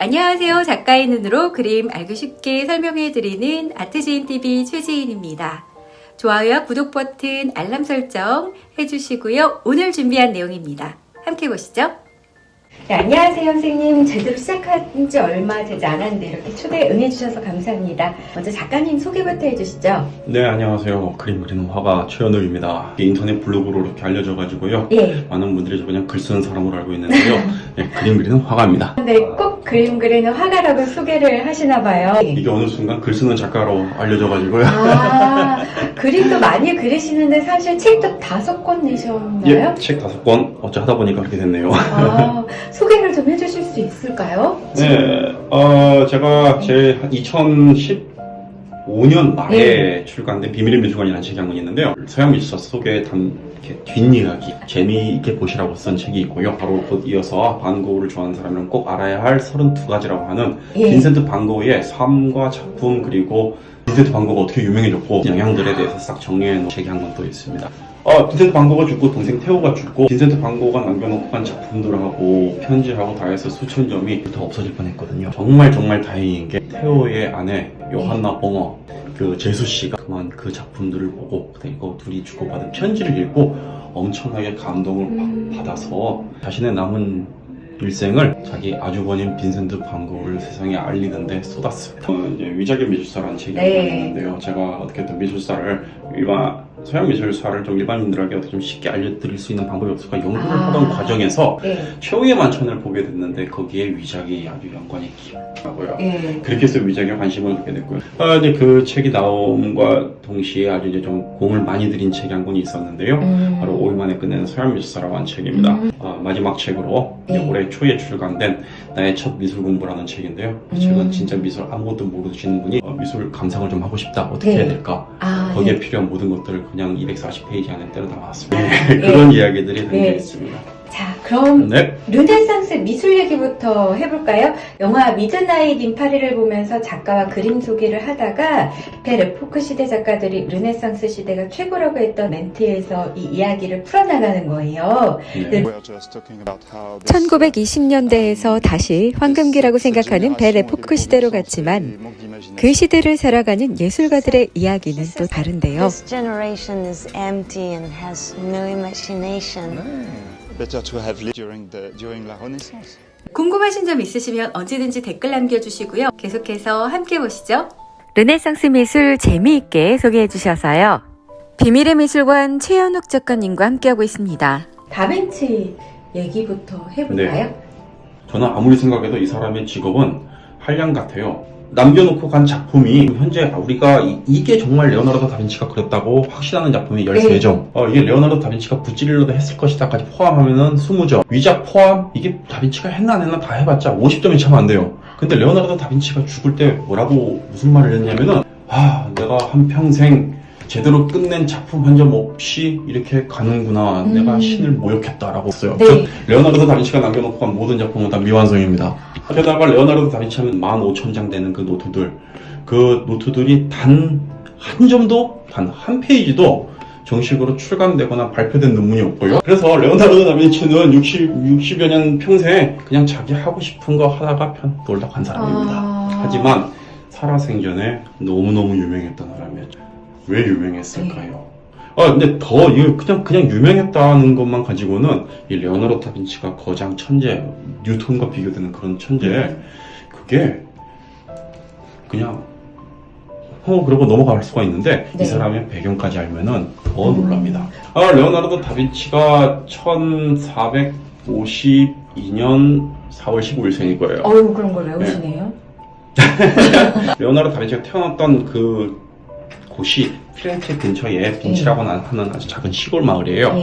안녕하세요. 작가의 눈으로 그림 알기 쉽게 설명해드리는 아트지인TV 최지인입니다. 좋아요와 구독 버튼, 알람 설정 해주시고요. 오늘 준비한 내용입니다. 함께 보시죠. 네, 안녕하세요 선생님. 제대로 시작한 지 얼마 되지 않았는데 이렇게 초대 응해주셔서 감사합니다. 먼저 작가님 소개부터 해주시죠. 네, 안녕하세요. 그림 그리는 화가 최현욱입니다. 인터넷 블로그로 이렇게 알려져가지고요. 예. 많은 분들이 저 그냥 글 쓰는 사람으로 알고 있는데요. 네, 그림 그리는 화가입니다. 네, 꼭 그림 그리는 화가라고 소개를 하시나 봐요. 이게 어느 순간 글 쓰는 작가로 알려져가지고요. 아, 그림도 많이 그리시는데 사실 책도 5권 내셨나요? 예, 책 5권 어째 하다 보니까 그렇게 됐네요. 아, 소개를 좀 해주실 수 있을까요? 네, 제가 제 2015년 말에 출간된 비밀의 미술관이라는 책이 한 권 있는데요. 서양 미술사 속의 이렇게 뒷이야기, 재미있게 보시라고 쓴 책이 있고요. 바로 곧 이어서 반 고흐를 좋아하는 사람은 꼭 알아야 할 32가지라고 하는 빈센트 반 고흐의 삶과 작품, 그리고 빈센트 반 고흐가 어떻게 유명해졌고 영향들에 대해서 싹 정리해놓은 책이 한 권 또 있습니다. 빈센트 반 고흐가 죽고 동생 테오가 죽고 빈센트 반 고흐가 남겨놓고 간 작품들하고 편지하고 다 해서 수천 점이 다 없어질 뻔했거든요. 정말 다행인 게 테오의 아내 요한나 봉어 그 제수 씨가 그만 그 작품들을 보고 이거 둘이 주고받은 편지를 읽고 엄청나게 감동을 받아서 자신의 남은 일생을 자기 아주버님 빈센트 반 고흐를 세상에 알리는데 쏟았습니다. 이제 위작의 미술사라는 책이 있는데요. 제가 어떻게든 미술사를 서양 미술사를 좀 일반인들에게 어떻게 좀 쉽게 알려드릴 수 있는 방법이 없을까 연구를 하던 과정에서 최후의 만찬을 보게 됐는데 거기에 위작이 아주 연관이 깊더라고요. 그렇게 해서 위작에 관심을 갖게 됐고요. 이제 그 책이 나옴과 동시에 아주 이제 좀 공을 많이 들인 책이 한 권이 있었는데요. 바로 5일 만에 끝내는 서양 미술사라고 하는 책입니다. 마지막 책으로 올해 초에 출간된 나의 첫 미술 공부라는 책인데요. 이 책은 진짜 미술 아무것도 모르시는 분이 미술 감상을 좀 하고 싶다. 어떻게 해야 될까? 거기에 필요한 모든 것들을 그냥 240페이지 안에 때려 담았습니다. 그런 이야기들이 담겨 있습니다. 자, 그럼 르네상스 미술 얘기부터 해볼까요? 영화 미드나잇 인 파리를 보면서 작가와 그림 소개를 하다가 베르포크 시대 작가들이 르네상스 시대가 최고라고 했던 멘트에서 이 이야기를 풀어나가는 거예요. 1920년대에서 다시 황금기라고 생각하는 베르포크 시대로 갔지만 그 시대를 살아가는 예술가들의 이야기는 또 다른데요. This generation is empty and has no imagination. Better to have lived during la Renaissance. 궁금하신 점 있으시면 언제든지 댓글 남겨주시고요. 계속해서 함께 보시죠. 르네상스 미술 재미있게 소개해 주셔서요. 비밀의 미술관 최현욱 작가님과 함께하고 있습니다. 다빈치 얘기부터 해볼까요? 저는 아무리 생각해도 이 사람의 직업은 한량 같아요. 남겨놓고 간 작품이 현재 우리가 이게 정말 레오나르도 다빈치가 그렸다고 확신하는 작품이 13점. 이게 레오나르도 다빈치가 붓질러도 했을 것이다까지 포함하면은 20점. 위작 포함 이게 다빈치가 했나 안 했나 다 해봤자 50점이 차면 안 돼요. 근데 레오나르도 다빈치가 죽을 때 무슨 말을 했냐면은 내가 한평생 제대로 끝낸 작품 한 점 없이 이렇게 가는구나. 내가 신을 모욕했다라고 했어요. 레오나르도 다빈치가 남겨놓고 간 모든 작품은 다 미완성입니다. 게다가 레오나르도 다빈치 하면 15,000장 되는 그 노트들이 단 한 점도, 단 한 페이지도 정식으로 출간되거나 발표된 논문이 없고요. 그래서 레오나르도 다빈치는 60여 년 평생 그냥 자기 하고 싶은 거 하다가 놀다 간 사람입니다. 하지만 살아생전에 너무너무 유명했던 사람이었죠. 왜 유명했을까요? 근데 그냥 유명했다는 것만 가지고는 이 레오나르도 다빈치가 거장 천재, 뉴턴과 비교되는 그런 천재, 그게 그냥 그러고 넘어갈 수가 있는데 이 사람의 배경까지 알면은 더 놀랍니다. 레오나르도 다빈치가 1452년 4월 15일생일 거예요. 그런 걸 외우시네요. 레오나르도 다빈치가 태어났던 그 곳이 피렌체 근처에 빈치라고 하는 아주 작은 시골 마을이에요.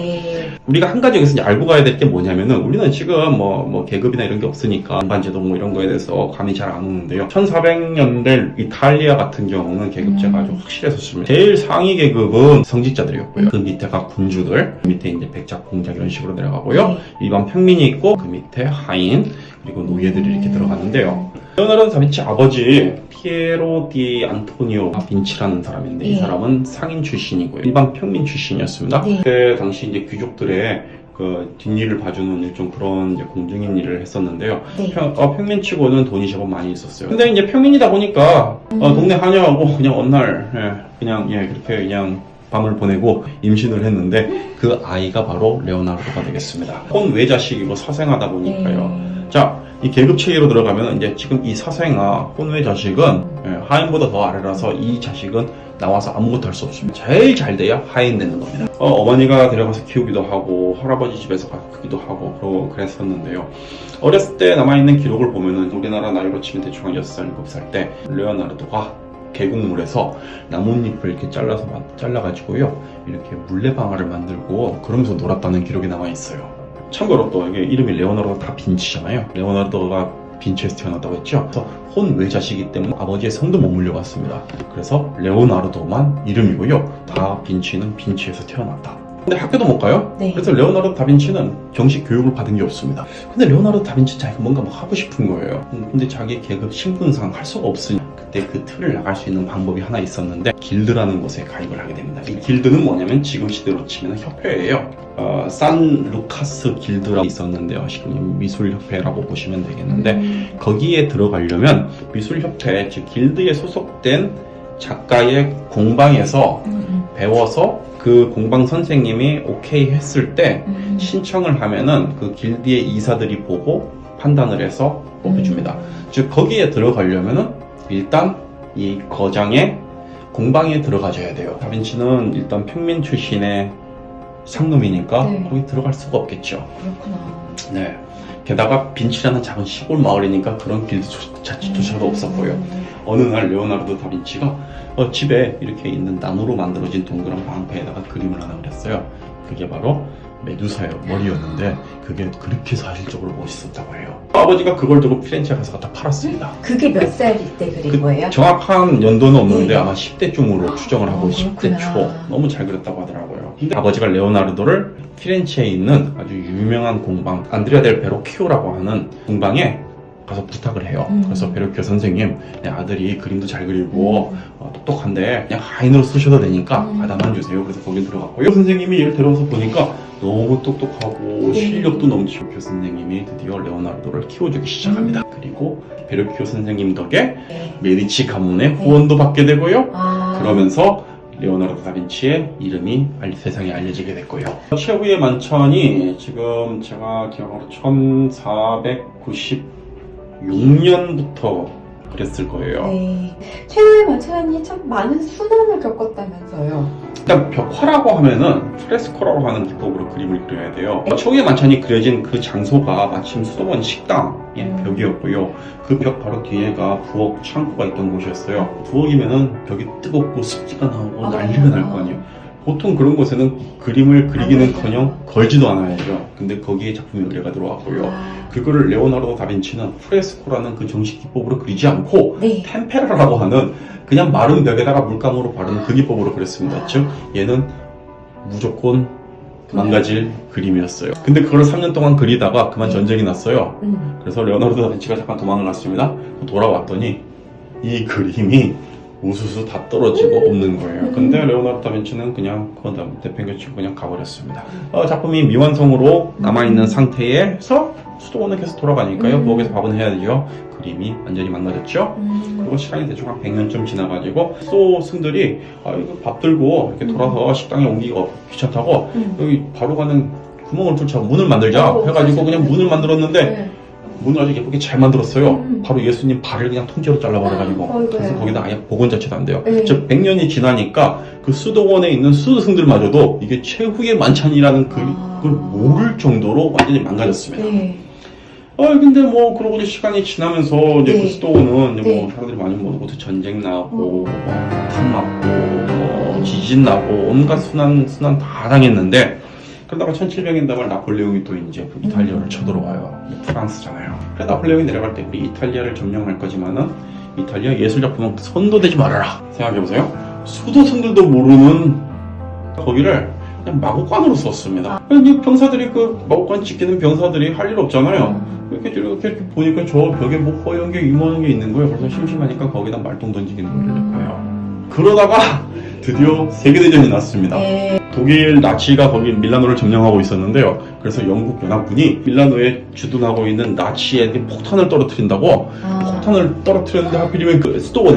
우리가 한 가지 여기서 이제 알고 가야 될 게 뭐냐면은 우리는 지금 뭐 계급이나 이런 게 없으니까 반반제도 뭐 이런 거에 대해서 감이 잘 안 오는데요. 1400년대 이탈리아 같은 경우는 계급제가 아주 확실했었습니다. 제일 상위 계급은 성직자들이었고요. 그 밑에가 군주들, 그 밑에 이제 백작, 공작 이런 식으로 내려가고요. 일반 평민이 있고 그 밑에 하인, 그리고 노예들이 이렇게 들어갔는데요. 레오나르도 다빈치 아버지 피에로 디 안토니오 다빈치라는 사람인데 이 사람은 상인 출신이고요. 일반 평민 출신이었습니다. 그때 당시 이제 귀족들의 그 뒷일을 봐주는 일종 그런 이제 공증인 일을 했었는데요. 네. 평민치고는 돈이 제법 많이 있었어요. 근데 이제 평민이다 보니까 동네 하녀하고 그냥 어느 날 그냥 그렇게 그냥 밤을 보내고 임신을 했는데 그 아이가 바로 레오나르도가 되겠습니다. 혼외자식이고 사생아다 보니까요. 자, 이 계급 체계로 들어가면 이제 지금 이 사생아 혼외자식은 하인보다 더 아래라서 이 자식은 나와서 아무것도 할 수 없습니다. 제일 잘 돼야 하인 되는 겁니다. 어머니가 데려가서 키우기도 하고 할아버지 집에서 크기도 하고 그랬었는데요. 어렸을 때 남아있는 기록을 보면은 우리나라 나이로 치면 대충 한 6살, 7살 때 레오나르도가 계곡물에서 나뭇잎을 이렇게 잘라가지고요. 이렇게 물레방아를 만들고 그러면서 놀았다는 기록이 남아있어요. 참고로 또 이게 이름이 레오나르도 다빈치잖아요. 레오나르도가 빈치에서 태어났다고 했죠. 그래서 혼외자식이기 때문에 아버지의 성도 못 물려봤습니다. 그래서 레오나르도만 이름이고요. 다빈치는 빈치에서 태어났다. 근데 학교도 못 가요. 네. 그래서 레오나르도 다빈치는 정식 교육을 받은 게 없습니다. 근데 레오나르도 다빈치 자기가 뭔가 막 하고 싶은 거예요. 근데 자기 계급 신분상 할 수가 없으니 그때 그 틀을 나갈 수 있는 방법이 하나 있었는데 길드라는 곳에 가입을 하게 됩니다. 이 길드는 뭐냐면 지금 시대로 치면 협회예요. 산 루카스 길드라고 있었는데요. 지금 미술협회라고 보시면 되겠는데 거기에 들어가려면 미술협회 즉 길드에 소속된 작가의 공방에서 배워서 그 공방 선생님이 오케이 했을 때 신청을 하면은 그 길드의 이사들이 보고 판단을 해서 뽑혀줍니다. 즉 거기에 들어가려면은 일단 이 거장의 공방에 들어가줘야 돼요. 다빈치는 일단 평민 출신의 상놈이니까 네. 거기 들어갈 수가 없겠죠. 그렇구나. 네. 게다가 빈치라는 작은 시골 마을이니까 그런 길드 자체조차도 없었고요. 어느 날 레오나르도 다빈치가 집에 이렇게 있는 나무로 만들어진 동그란 방패에다가 그림을 하나 그렸어요. 그게 바로 메두사의 머리였는데 그게 그렇게 사실적으로 멋있었다고 해요. 아버지가 그걸 두고 피렌체에 가서 갖다 팔았습니다. 그게 몇 살일 때 그린 거예요? 정확한 연도는 없는데 네. 아마 10대쯤으로 추정을 하고 10대 초 너무 잘 그렸다고 하더라고요. 근데 아버지가 레오나르도를 피렌체에 있는 아주 유명한 공방 안드레아 델 베로키오라고 하는 공방에 가서 부탁을 해요. 그래서 베로키오 선생님, 내 아들이 그림도 잘 그리고 똑똑한데 그냥 하인으로 쓰셔도 되니까 받아만 주세요. 그래서 거기 들어갔고요. 선생님이 얘를 데려와서 보니까 너무 똑똑하고 실력도 넘치고 베로키오 선생님이 드디어 레오나르도를 키워주기 시작합니다. 그리고 베로키오 선생님 덕에 메디치 가문의 후원도 받게 되고요. 그러면서 레오나르도 다빈치의 이름이 세상에 알려지게 됐고요. 최후의 만찬이 지금 제가 기억으로 1496년부터 그랬을 거예요. 네. 최후의 만찬이 참 많은 순환을 겪었다면서요. 일단 벽화라고 하면은 프레스코라고 하는 기법으로 그림을 그려야 돼요. 최후의 만찬이 그려진 그 장소가 마침 수도원 식당의 벽이었고요. 그 벽 바로 뒤에가 부엌 창고가 있던 곳이었어요. 부엌이면은 벽이 뜨겁고 습기가 나오고 난리가 날 거 아니에요. 보통 그런 곳에는 그림을 그리기는커녕 걸지도 않아야죠. 근데 거기에 작품이 의뢰가 들어왔고요. 그거를 레오나르도 다빈치는 프레스코라는 그 정식 기법으로 그리지 않고 네. 템페라라고 하는 그냥 마른 벽에다가 물감으로 바르는 그 기법으로 그렸습니다. 즉 얘는 무조건 망가질 그림이었어요. 근데 그걸 3년 동안 그리다가 그만 전쟁이 났어요. 그래서 레오나르도 다빈치가 잠깐 도망을 갔습니다. 돌아왔더니 이 그림이 우수수 다 떨어지고 없는 거예요. 근데 레오나르도 다빈치는 그냥 그거 내팽개치고 그냥 가버렸습니다. 작품이 미완성으로 남아있는 상태에서 수도원은 계속 돌아가니까요. 부엌에서 밥은 해야 되죠. 그림이 완전히 망가졌죠. 그리고 시간이 대충 한 100년쯤 지나가지고 수도승들이 이거 밥 들고 이렇게 돌아서 식당에 옮기기가 귀찮다고 여기 바로 가는 구멍을 뚫자 문을 만들자 해가지고 그냥 문을 만들었는데 문을 아주 예쁘게 잘 만들었어요. 바로 예수님 발을 그냥 통째로 잘라버려가지고 그래서 거기다 아예 복원 자체도 안 돼요. 즉 100년이 지나니까 그 수도원에 있는 수도승들마저도 이게 최후의 만찬이라는 그걸 모를 정도로 완전히 망가졌습니다. 근데 뭐 그러고 시간이 지나면서 이제 그 수도원은 이제 뭐 사람들이 많이 모르고 전쟁 나고 탄 맞고 지진 나고 온갖 순환 다 당했는데 그러다가 1700년 되면 나폴레옹이 또 이제 이탈리아를 쳐들어와요. 프랑스잖아요. 그래 나폴레옹이 내려갈 때 우리 이탈리아를 점령할 거지만은 이탈리아 예술작품은 손도 대지 말아라. 생각해보세요. 수도승들도 모르는 거기를 그냥 마구간으로 썼습니다. 병사들이 그 마구간 지키는 병사들이 할 일 없잖아요. 이렇게 보니까 저 벽에 뭐 허연 게 이만한 게 있는 거예요. 그래서 심심하니까 거기다 말똥 던지기는 노래를 했고요. 그러다가 드디어 세계대전이 났습니다. 독일 나치가 거기 밀라노를 점령하고 있었는데요. 그래서 영국 연합군이 밀라노에 주둔하고 있는 나치에게 폭탄을 떨어뜨린다고 폭탄을 떨어뜨렸는데 하필이면 그 수도가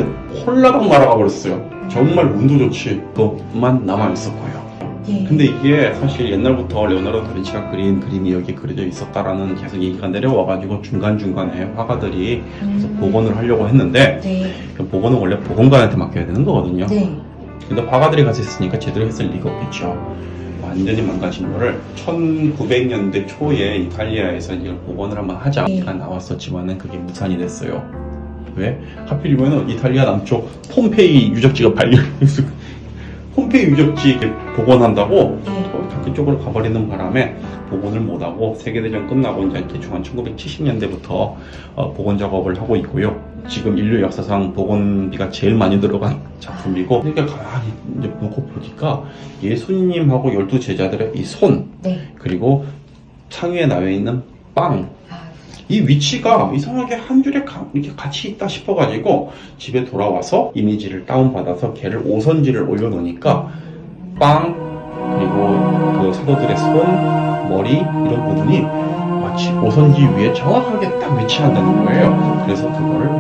홀라당 날아가 버렸어요. 정말 운도 좋지 또만 남아 있을 거예요. 예. 근데 이게 사실 옛날부터 레오나르도 다빈치가 그린 그림이 여기 그려져 있었다라는 계속 얘기가 내려와가지고 중간중간에 화가들이 그래서 복원을 하려고 했는데 네. 그 복원은 원래 복원가한테 맡겨야 되는 거거든요. 네. 근데 화가들이 같이 했으니까 제대로 했을 리가 없겠죠. 완전히 망가진 거를 1900년대 초에 이탈리아에서 이걸 복원을 한번 하자가 나왔었지만은 그게 무산이 됐어요. 왜? 하필이면은 이탈리아 남쪽 폼페이 유적지가 발견해서 폼페이 유적지 복원한다고 그쪽으로 가버리는 바람에 복원을 못하고 세계대전 끝나고 이제 대충 한 1970년대부터 복원 작업을 하고 있고요. 지금 인류 역사상 복원비가 제일 많이 들어간 작품이고, 그러니까 가만히 이제 놓고 보니까 예수님하고 12제자들의 이 손, 네. 그리고 창위에 나와 있는 빵, 이 위치가 이상하게 한 줄에 이렇게 같이 있다 싶어가지고 집에 돌아와서 이미지를 다운받아서 걔를 오선지를 올려놓으니까 빵, 그리고 그 사도들의 손, 머리 이런 부분이 마치 오선지 위에 정확하게 딱 위치한다는 거예요. 그래서 그거를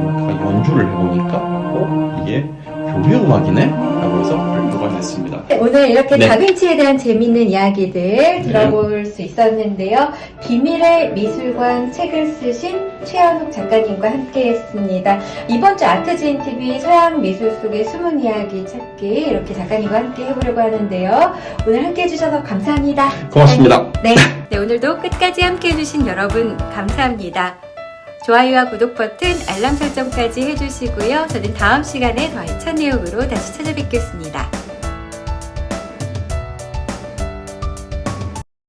연주를 해보니까 이게 교회음악이네? 라고 해서 발표가 됐습니다. 오늘 이렇게 네. 다빈치에 대한 재미있는 이야기들 들어볼 수 있었는데요. 비밀의 미술관 책을 쓰신 최현욱 작가님과 함께 했습니다. 이번 주 아트지인TV 서양 미술 속의 숨은 이야기 찾기 이렇게 작가님과 함께 해보려고 하는데요. 오늘 함께 해주셔서 감사합니다. 고맙습니다. 네. 네, 오늘도 끝까지 함께 해주신 여러분 감사합니다. 좋아요와 구독 버튼, 알람 설정까지 해주시고요. 저는 다음 시간에 더 알찬 내용으로 다시 찾아뵙겠습니다.